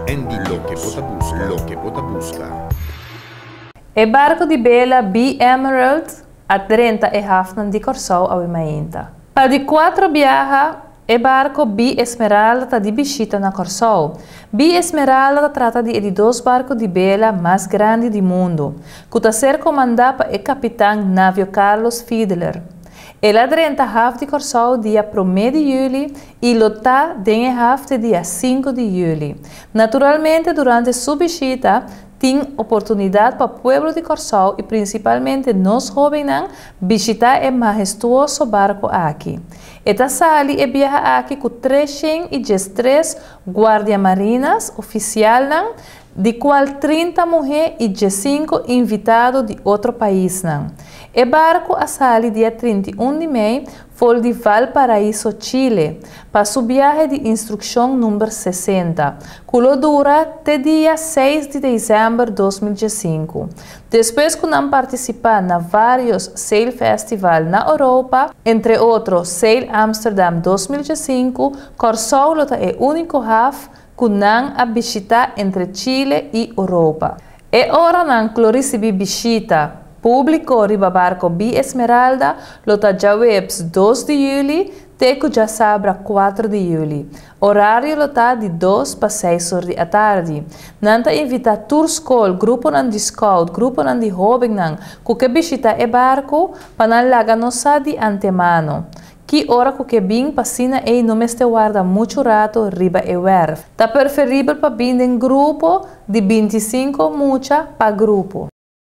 Endi lo que bota busca. E barco di Bela B Emerald a 30 e hafnan di Corsou a Wimainta. Pa di 4 viaja e barco B Esmeralda di Bichita na Corsou. B Esmeralda trata di 2 barcos di Bela mais grande do mundo, que está ser comandado por capitão navio Carlos Fiedler. Ela drenta half de Corsou dia 1 de julho e lota den half de dia 5 de julho. Naturalmente, durante sua visita, tem oportunidade para o povo de Corsou e principalmente nós jovens visitar o majestuoso barco aqui. Esta sali e viaja aqui com 313 guardias marinas oficiais, de qual 30 mulheres e 15 invitados de outro país. O barco a sali dia 31 de maio foi de Valparaíso, Chile, para sua viagem de instrução número 60, que dura até dia 6 de dezembro de 2015. Depois que não participar na vários Sail Festival na Europa, entre outros Sail Amsterdam 2015, Corsou é o único half que não a visitar entre Chile e Europa. E ora não recebi visita público riba barco B Esmeralda, lota já webs 2 de julho, teco já sabra 4 de julho. Horário lota de 2 para 6 horas da tarde. Nanta invita tour school, grupo nan de scout, grupo nan de jovem nan, que visita e barco, para não laga nossa de antemano. Que hora que bem passina e não me guarda muito rato riba e werf. Tá preferível para vir em grupo de 25 mucha para grupo.